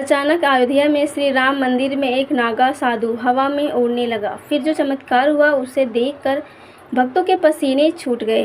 अचानक अयोध्या में श्री राम मंदिर में एक नागा साधु हवा में उड़ने लगा। फिर जो चमत्कार हुआ उसे देखकर भक्तों के पसीने छूट गए।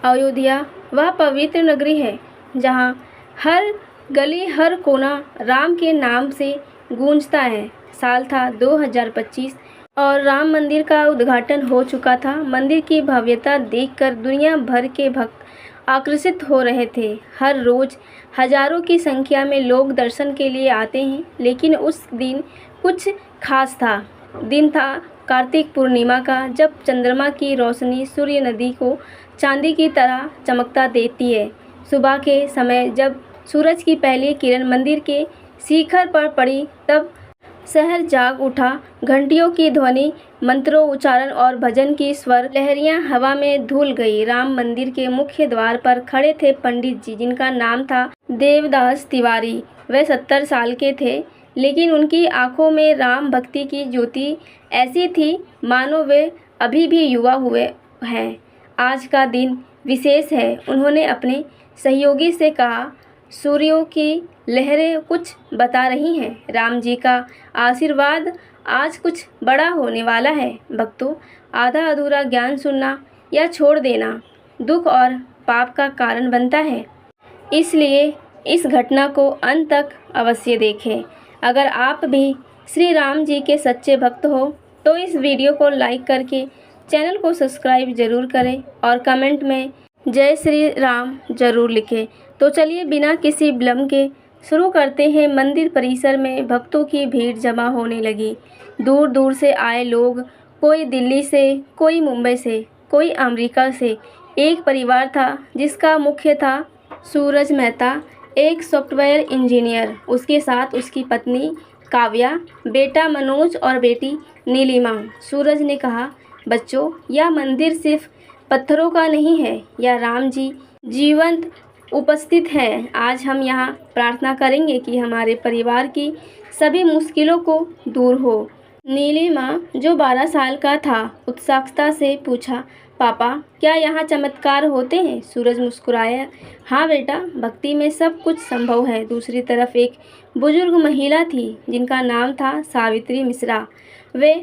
अयोध्या वह पवित्र नगरी है जहाँ हर गली हर कोना राम के नाम से गूंजता है। साल था 2025 और राम मंदिर का उद्घाटन हो चुका था। मंदिर की भव्यता देखकर दुनिया भर के भक्त आकर्षित हो रहे थे। हर रोज़ हजारों की संख्या में लोग दर्शन के लिए आते हैं, लेकिन उस दिन कुछ खास था। दिन था कार्तिक पूर्णिमा का, जब चंद्रमा की रोशनी सूर्य नदी को चांदी की तरह चमकता देती है। सुबह के समय जब सूरज की पहली किरण मंदिर के शिखर पर पड़ी, तब शहर जाग उठा। घंटियों की ध्वनि, मंत्रों उच्चारण और भजन की स्वर लहरियां हवा में धुल गई। राम मंदिर के मुख्य द्वार पर खड़े थे पंडित जी, जिनका नाम था देवदास तिवारी। वे 70 साल के थे, लेकिन उनकी आंखों में राम भक्ति की ज्योति ऐसी थी मानो वे अभी भी युवा हुए हैं। आज का दिन विशेष है, उन्होंने अपने सहयोगी से कहा। सूर्यों की लहरें कुछ बता रही हैं। राम जी का आशीर्वाद आज कुछ बड़ा होने वाला है। भक्तों, आधा अधूरा ज्ञान सुनना या छोड़ देना दुख और पाप का कारण बनता है, इसलिए इस घटना को अंत तक अवश्य देखें। अगर आप भी श्री राम जी के सच्चे भक्त हो तो इस वीडियो को लाइक करके चैनल को सब्सक्राइब जरूर करें और कमेंट में जय श्री राम जरूर लिखें। तो चलिए बिना किसी विलंब के शुरू करते हैं। मंदिर परिसर में भक्तों की भीड़ जमा होने लगी। दूर दूर से आए लोग, कोई दिल्ली से, कोई मुंबई से, कोई अमेरिका से। एक परिवार था जिसका मुख्य था सूरज मेहता, एक सॉफ्टवेयर इंजीनियर, उसके साथ उसकी पत्नी काव्या, बेटा मनोज और बेटी नीलिमा। सूरज ने कहा, बच्चों, यह मंदिर सिर्फ पत्थरों का नहीं है, यह राम जी जीवंत उपस्थित है। आज हम यहाँ प्रार्थना करेंगे कि हमारे परिवार की सभी मुश्किलों को दूर हो। नीलिमा, जो 12 साल का था, उत्सुकता से पूछा, पापा, क्या यहाँ चमत्कार होते हैं? सूरज मुस्कुराया, हाँ बेटा, भक्ति में सब कुछ संभव है। दूसरी तरफ एक बुजुर्ग महिला थी जिनका नाम था सावित्री मिश्रा। वे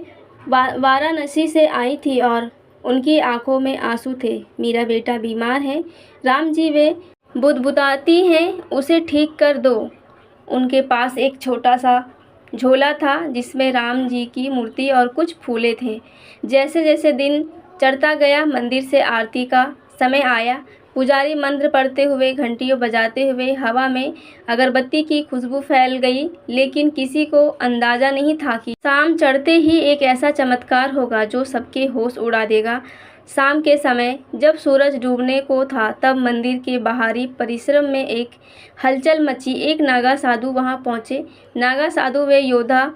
वाराणसी से आई थी और उनकी आंखों में आंसू थे। मेरा बेटा बीमार है, राम जी, वे बुदबुदाती हैं, उसे ठीक कर दो। उनके पास एक छोटा सा झोला था जिसमें राम जी की मूर्ति और कुछ फूले थे। जैसे जैसे दिन चढ़ता गया, मंदिर से आरती का समय आया। पुजारी मंत्र पढ़ते हुए, घंटियों बजाते हुए हवा में अगरबत्ती की खुशबू फैल गई, लेकिन किसी को अंदाजा नहीं था कि शाम चढ़ते ही एक ऐसा चमत्कार होगा जो सबके होश उड़ा देगा। शाम के समय जब सूरज डूबने को था, तब मंदिर के बाहरी परिसर में एक हलचल मची। एक नागा साधु वहां पहुंचे। नागा साधु वे योद्धा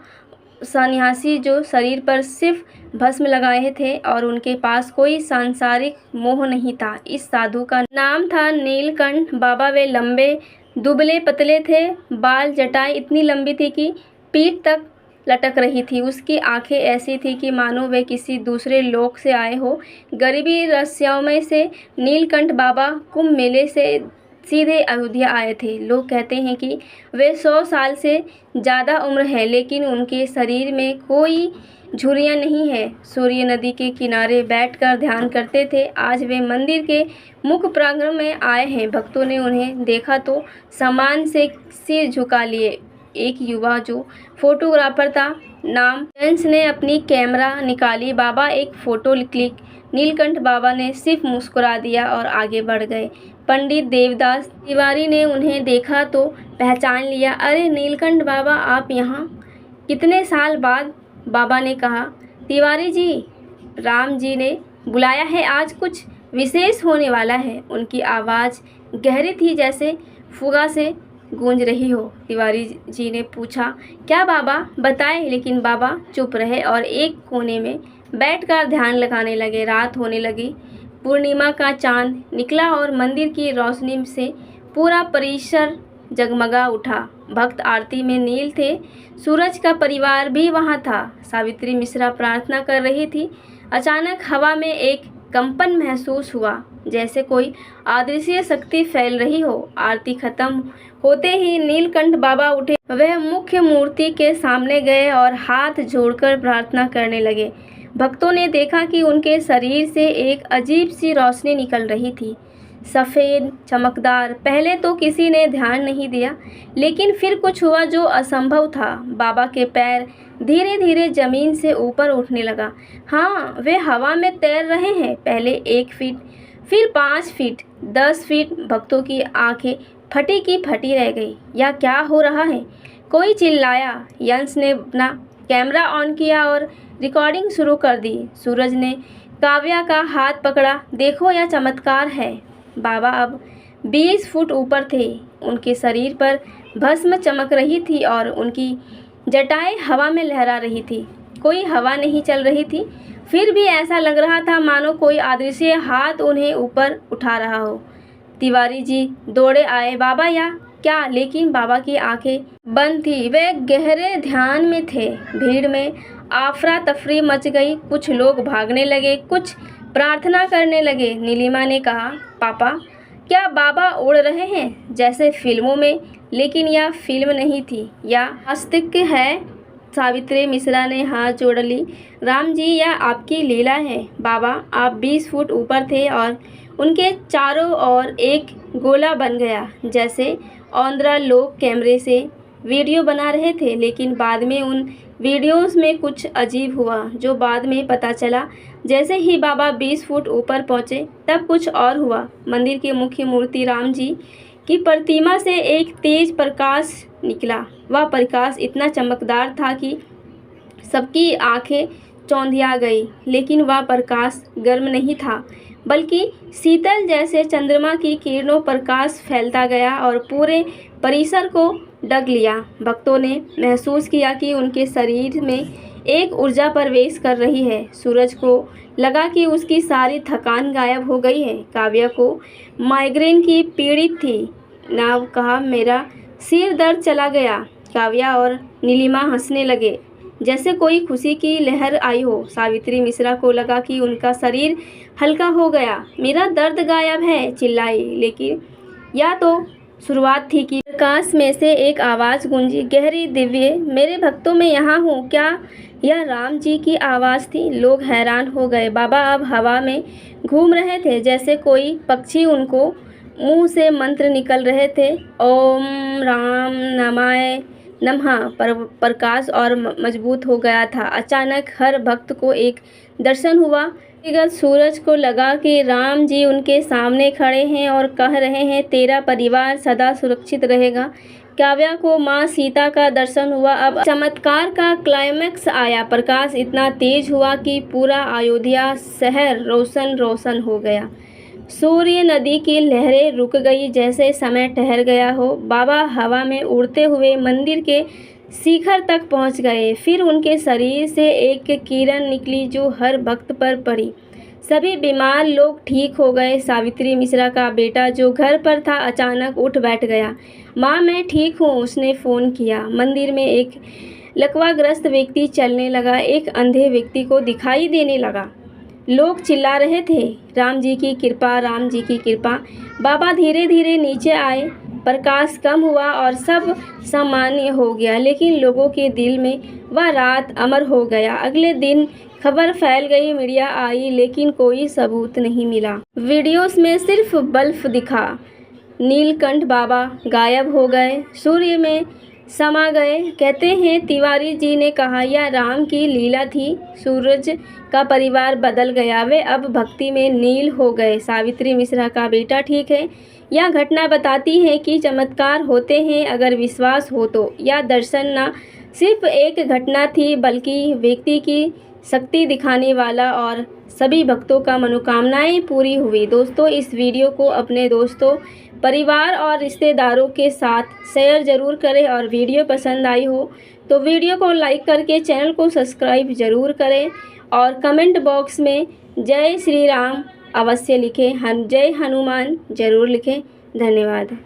सन्यासी जो शरीर पर सिर्फ भस्म लगाए थे और उनके पास कोई सांसारिक मोह नहीं था। इस साधु का नाम था नीलकंठ बाबा। वे लंबे दुबले पतले थे, बाल जटाएं इतनी लंबी थी कि पीठ तक लटक रही थी। उसकी आंखें ऐसी थी कि मानो वे किसी दूसरे लोक से आए हो। गरीबी रहस्यमय से नीलकंठ बाबा कुंभ मेले से सीधे अयोध्या आए थे। लोग कहते हैं कि वे 100 साल से ज़्यादा उम्र है, लेकिन उनके शरीर में कोई झुर्रियाँ नहीं है। सूर्य नदी के किनारे बैठकर ध्यान करते थे। आज वे मंदिर के मुख्य प्रांगण में आए हैं। भक्तों ने उन्हें देखा तो सम्मान से सिर झुका लिए। एक युवा जो फोटोग्राफर था, नाम जेंस, ने अपनी कैमरा निकाली। बाबा, एक फ़ोटो क्लिक। नीलकंठ बाबा ने सिर्फ मुस्कुरा दिया और आगे बढ़ गए। पंडित देवदास तिवारी ने उन्हें देखा तो पहचान लिया। अरे नीलकंठ बाबा, आप यहाँ कितने साल बाद? बाबा ने कहा, तिवारी जी, राम जी ने बुलाया है, आज कुछ विशेष होने वाला है। उनकी आवाज़ गहरी थी, जैसे फुगा से गूंज रही हो। तिवारी जी ने पूछा, क्या बाबा, बताएं। लेकिन बाबा चुप रहे और एक कोने में बैठकर ध्यान लगाने लगे। रात होने लगी। पूर्णिमा का चांद निकला और मंदिर की रोशनी से पूरा परिसर जगमगा उठा। भक्त आरती में नील थे। सूरज का परिवार भी वहाँ था। सावित्री मिश्रा प्रार्थना कर रही थी। अचानक हवा में एक कंपन महसूस हुआ। जैसे कोई अदृश्य शक्ति फैल रही हो। आरती खत्म होते ही नीलकंठ बाबा उठे। वह मुख्य मूर्ति के सामने गए और हाथ जोड़कर प्रार्थना करने लगे। भक्तों ने देखा कि उनके शरीर से एक अजीब सी रोशनी निकल रही थी, सफ़ेद चमकदार। पहले तो किसी ने ध्यान नहीं दिया, लेकिन फिर कुछ हुआ जो असंभव था। बाबा के पैर धीरे धीरे जमीन से ऊपर उठने लगा। हाँ, वे हवा में तैर रहे हैं। पहले 1 फीट, फिर 5 फीट, 10 फीट। भक्तों की आंखें फटी की फटी रह गई। यह क्या हो रहा है? कोई चिल्लाया। यंस ने अपना कैमरा ऑन किया और रिकॉर्डिंग शुरू कर दी। सूरज ने काव्या का हाथ पकड़ा। देखो, यह चमत्कार है। बाबा अब 20 फुट ऊपर थे। उनके शरीर पर भस्म चमक रही थी और उनकी जटाएं हवा में लहरा रही थी। कोई हवा नहीं चल रही थी, फिर भी ऐसा लग रहा था मानो कोई अदृश्य हाथ उन्हें ऊपर उठा रहा हो। तिवारी जी दौड़े आए। बाबा, या क्या? लेकिन बाबा की आंखें बंद थी। वे गहरे ध्यान में थे। भीड़ में आफरा तफरी मच गई। कुछ लोग भागने लगे, कुछ प्रार्थना करने लगे। नीलिमा ने कहा, पापा, क्या बाबा उड़ रहे हैं जैसे फिल्मों में? लेकिन यह फिल्म नहीं थी, यह वास्तविक है। सावित्री मिश्रा ने हाथ जोड़ ली। राम जी, यह आपकी लीला है। बाबा, आप 20 फुट ऊपर थे और उनके चारों ओर एक गोला बन गया। जैसे औंधरा लोग कैमरे से वीडियो बना रहे थे, लेकिन बाद में उन वीडियोस में कुछ अजीब हुआ, जो बाद में पता चला। जैसे ही बाबा 20 फुट ऊपर पहुंचे, तब कुछ और हुआ। मंदिर की मुख्य मूर्ति राम जी की प्रतिमा से एक तेज प्रकाश निकला। वह प्रकाश इतना चमकदार था कि सबकी आंखें चौंधिया गई। लेकिन वह प्रकाश गर्म नहीं था, बल्कि शीतल, जैसे चंद्रमा की किरणों। प्रकाश फैलता गया और पूरे परिसर को ढक लिया। भक्तों ने महसूस किया कि उनके शरीर में एक ऊर्जा प्रवेश कर रही है। सूरज को लगा कि उसकी सारी थकान गायब हो गई है। काव्या को माइग्रेन की पीड़ित थी। नाव कहा, मेरा सिर दर्द चला गया। काव्या और नीलिमा हंसने लगे, जैसे कोई खुशी की लहर आई हो। सावित्री मिश्रा को लगा कि उनका शरीर हल्का हो गया। मेरा दर्द गायब है, चिल्लाई। लेकिन यह तो शुरुआत थी कि प्रकाश में से एक आवाज़ गूंजी, गहरी, दिव्य। मेरे भक्तों, मैं यहाँ हूँ। क्या यह राम जी की आवाज़ थी? लोग हैरान हो गए। बाबा अब हवा में घूम रहे थे, जैसे कोई पक्षी। उनको मुंह से मंत्र निकल रहे थे, ओम राम नमाय नमः। प्रकाश और मजबूत हो गया था। अचानक हर भक्त को एक दर्शन हुआ। सूरज को लगा कि राम जी उनके सामने खड़े हैं और कह रहे हैं, तेरा परिवार सदा सुरक्षित रहेगा। काव्या को माँ सीता का दर्शन हुआ। अब चमत्कार का क्लाइमैक्स आया। प्रकाश इतना तेज हुआ कि पूरा अयोध्या शहर रोशन रोशन हो गया। सूर्य नदी की लहरें रुक गई, जैसे समय ठहर गया हो। बाबा हवा में उड़ते हुए मंदिर के शिखर तक पहुंच गए। फिर उनके शरीर से एक किरण निकली जो हर भक्त पर पड़ी। सभी बीमार लोग ठीक हो गए। सावित्री मिश्रा का बेटा, जो घर पर था, अचानक उठ बैठ गया। माँ, मैं ठीक हूँ, उसने फ़ोन किया। मंदिर में एक लकवाग्रस्त व्यक्ति चलने लगा। एक अंधे व्यक्ति को दिखाई देने लगा। लोग चिल्ला रहे थे, राम जी की कृपा, राम जी की कृपा। बाबा धीरे धीरे नीचे आए। प्रकाश कम हुआ और सब सामान्य हो गया, लेकिन लोगों के दिल में वह रात अमर हो गया। अगले दिन खबर फैल गई, मीडिया आई, लेकिन कोई सबूत नहीं मिला। वीडियोस में सिर्फ बल्ब दिखा। नीलकंठ बाबा गायब हो गए, सूर्य में समा गए। कहते हैं, तिवारी जी ने कहा, यह राम की लीला थी। सूरज का परिवार बदल गया। वे अब भक्ति में नील हो गए। सावित्री मिश्रा का बेटा ठीक है। यह घटना बताती है कि चमत्कार होते हैं अगर विश्वास हो तो। यह दर्शन न सिर्फ एक घटना थी, बल्कि व्यक्ति की शक्ति दिखाने वाला, और सभी भक्तों का मनोकामनाएं पूरी हुई। दोस्तों, इस वीडियो को अपने दोस्तों, परिवार और रिश्तेदारों के साथ शेयर ज़रूर करें, और वीडियो पसंद आई हो तो वीडियो को लाइक करके चैनल को सब्सक्राइब ज़रूर करें, और कमेंट बॉक्स में जय श्री राम अवश्य लिखें। जय हनुमान ज़रूर लिखें। धन्यवाद।